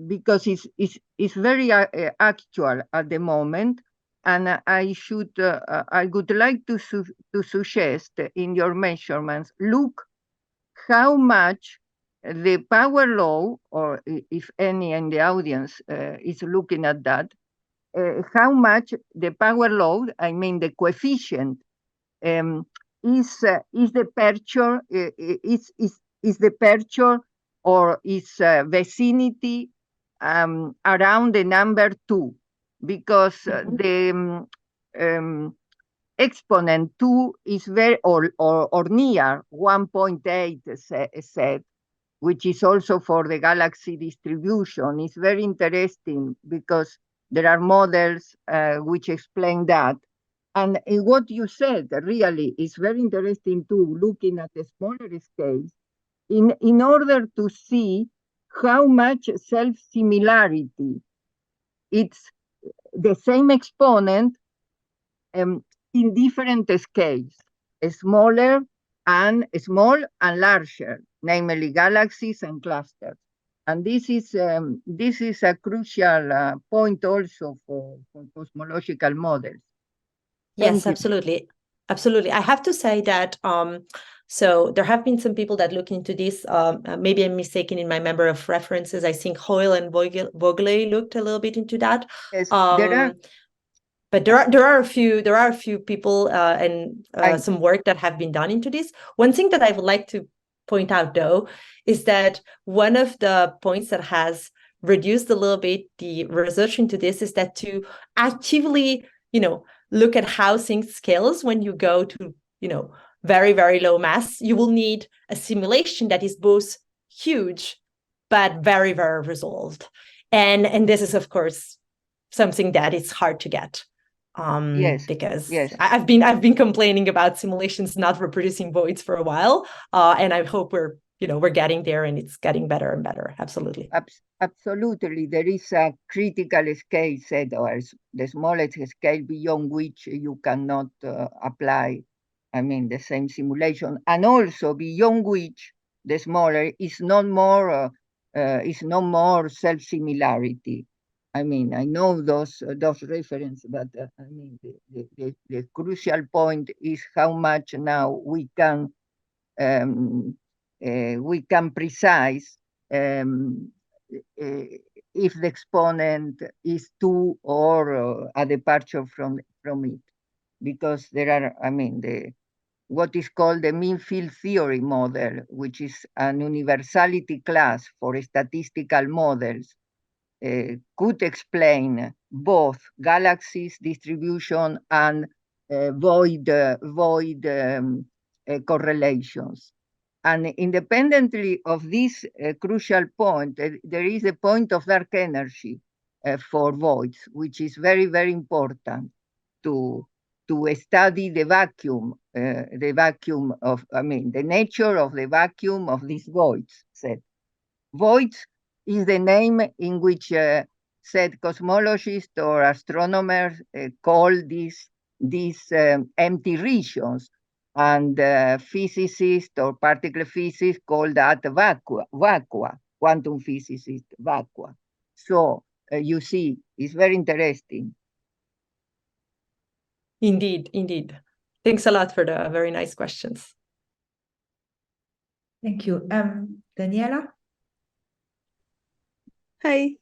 because it's very actual at the moment, and I would like to suggest in your measurements, look how much the power law, or if any in the audience is looking at that, how much the power law, I mean the coefficient, is the aperture, is the aperture or is vicinity around the number 2, because the exponent 2 is very, or near 1.8 said, which is also for the galaxy distribution. It's very interesting because there are models which explain that. And what you said really is very interesting too, looking at the smaller scales, in order to see how much self-similarity. It's the same exponent in different scales, smaller and small and larger, namely galaxies and clusters. And this is a crucial point also for cosmological models. Yes, absolutely. Absolutely. I have to say that, so there have been some people that look into this. Maybe I'm mistaken in my number of references. I think Hoyle and Vogele looked a little bit into that. Yes, there are. But there are a few people and some work that have been done into this. One thing that I would like to point out, though, is that one of the points that has reduced a little bit the research into this is that to actively, look at how things scales when you go to, very, very low mass, you will need a simulation that is both huge, but very, very resolved. And this is, of course, something that is hard to get. Because I've been complaining about simulations not reproducing voids for a while, and I hope we're getting there, and it's getting better and better. Absolutely. Absolutely, there is a critical scale set, or the smallest scale beyond which you cannot apply, I mean, the same simulation, and also beyond which the smaller is no more self-similarity. I mean, I know those references, but I mean, the crucial point is how much now we can precise if the exponent is 2 or a departure from it, because there are, I mean, what is called the mean field theory model, which is an universality class for statistical models, could explain both galaxies distribution and void correlations. And independently of this crucial point, there is a point of dark energy for voids, which is very, very important to study the vacuum of, I mean, the nature of the vacuum of these voids. Voids is the name in which said cosmologists or astronomers call these empty regions, and physicists or particle physicists call that vacua, quantum physicists vacua. So you see, it's very interesting. Indeed. Thanks a lot for the very nice questions. Thank you. Daniela? Hi,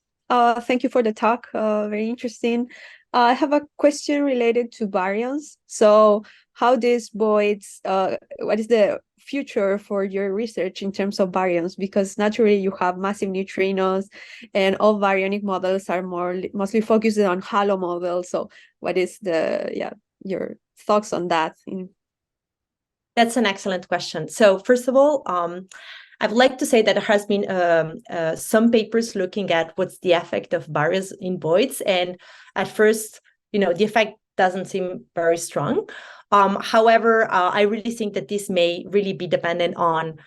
thank you for the talk, very interesting. I have a question related to baryons. So how these voids, what is the future for your research in terms of baryons? Because naturally you have massive neutrinos, and all baryonic models are mostly focused on halo models. So what is your thoughts on that? That's an excellent question. So first of all, I'd like to say that there has been some papers looking at what's the effect of baryons in voids. And at first, the effect doesn't seem very strong. However, I really think that this may really be dependent on,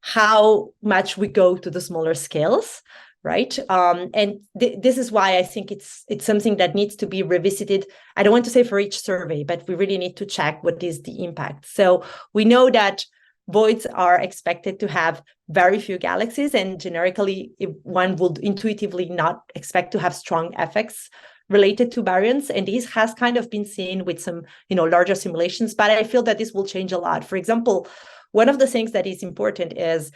how much we go to the smaller scales, right? And this is why I think it's something that needs to be revisited. I don't want to say for each survey, but we really need to check what is the impact. So we know that voids are expected to have very few galaxies, and generically, one would intuitively not expect to have strong effects related to baryons. And this has kind of been seen with some, larger simulations, but I feel that this will change a lot. For example, one of the things that is important is,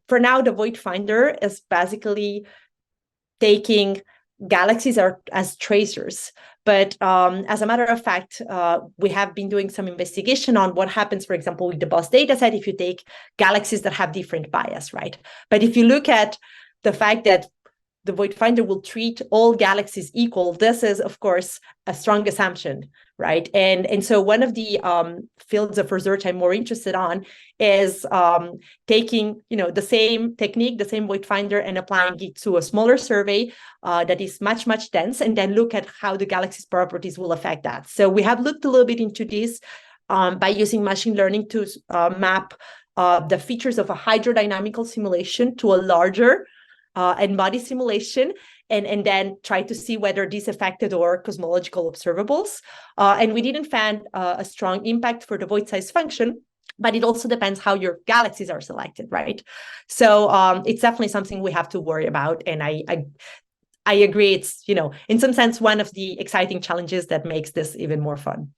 for now, the void finder is basically taking galaxies as tracers. But as a matter of fact, we have been doing some investigation on what happens, for example, with the BOSS dataset if you take galaxies that have different bias, right? But if you look at the fact that the void finder will treat all galaxies equal, this is, of course, a strong assumption, right? And so one of the fields of research I'm more interested on is taking, the same technique, the same void finder, and applying it to a smaller survey that is much, much dense, and then look at how the galaxy's properties will affect that. So we have looked a little bit into this by using machine learning to map the features of a hydrodynamical simulation to a larger n-body simulation, and then try to see whether this affected our cosmological observables. And we didn't find a strong impact for the void size function, but it also depends how your galaxies are selected, right? So it's definitely something we have to worry about. And I agree, it's, in some sense, one of the exciting challenges that makes this even more fun.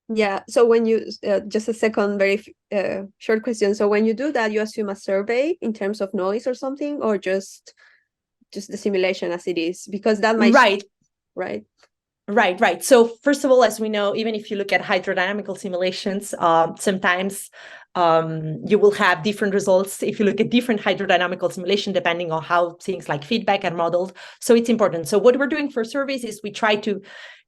Yeah, so when you, just a second, very short question. So when you do that, you assume a survey in terms of noise or something, or just the simulation as it is? Because that might... Right. So first of all, as we know, even if you look at hydrodynamical simulations, sometimes you will have different results if you look at different hydrodynamical simulation, depending on how things like feedback are modeled. So it's important. So what we're doing for surveys is we try to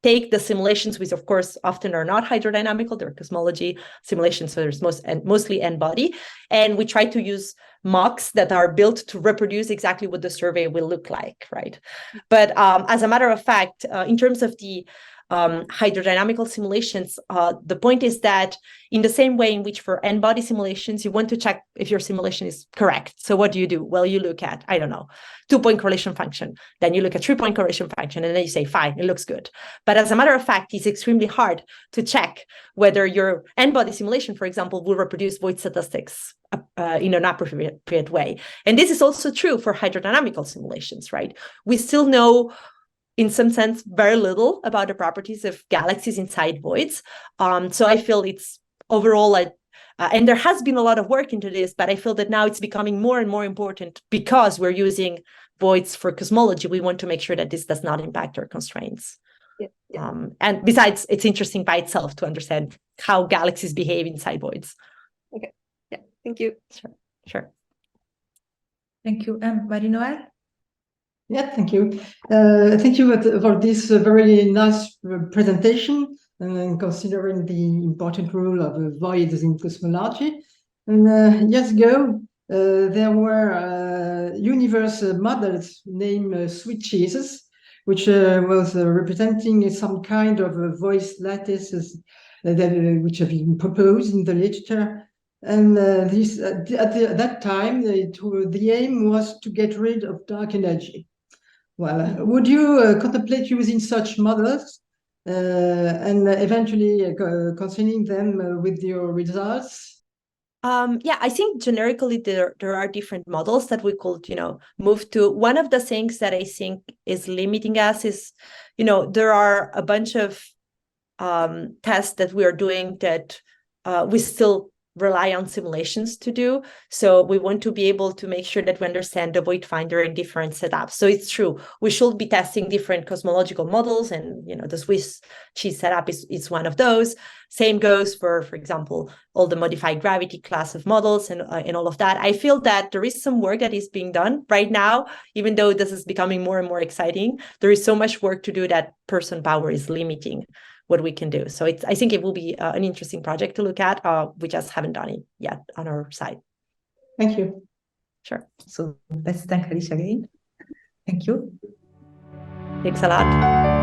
take the simulations, which of course often are not hydrodynamical, they're cosmology simulations, so there's mostly n-body, and we try to use mocks that are built to reproduce exactly what the survey will look like, right? But as a matter of fact, in terms of the hydrodynamical simulations, the point is that in the same way in which for n-body simulations, you want to check if your simulation is correct. So what do? Well, you look at, 2-point correlation function, then you look at 3-point correlation function, and then you say, fine, it looks good. But as a matter of fact, it's extremely hard to check whether your n-body simulation, for example, will reproduce void statistics in an appropriate way. And this is also true for hydrodynamical simulations, right? We still know, in some sense, very little about the properties of galaxies inside voids. So I feel it's overall, and there has been a lot of work into this, but I feel that now it's becoming more and more important because we're using voids for cosmology. We want to make sure that this does not impact our constraints. Yeah. And besides, it's interesting by itself to understand how galaxies behave inside voids. Okay. Yeah. Thank you. Sure. Thank you. Marie-Noël? Yeah, thank you. Thank you for this very nice presentation, and considering the important role of voids in cosmology. And years ago, there were universe models named switches, which was representing some kind of voice lattices which have been proposed in the literature. And this at that time, the aim was to get rid of dark energy. Well, would you contemplate using such models and eventually concerning them with your results? I think generically there are different models that we could, move to. One of the things that I think is limiting us is, there are a bunch of tests that we are doing that we still rely on simulations to do. So we want to be able to make sure that we understand the void finder in different setups. So it's true, we should be testing different cosmological models, and the Swiss cheese setup is one of those. Same goes for example, all the modified gravity class of models and all of that. I feel that there is some work that is being done right now, even though this is becoming more and more exciting. There is so much work to do that person power is limiting what we can do. So I think it will be an interesting project to look at. We just haven't done it yet on our side. Thank you. Sure. So let's thank Alicia again. Thank you. Thanks a lot.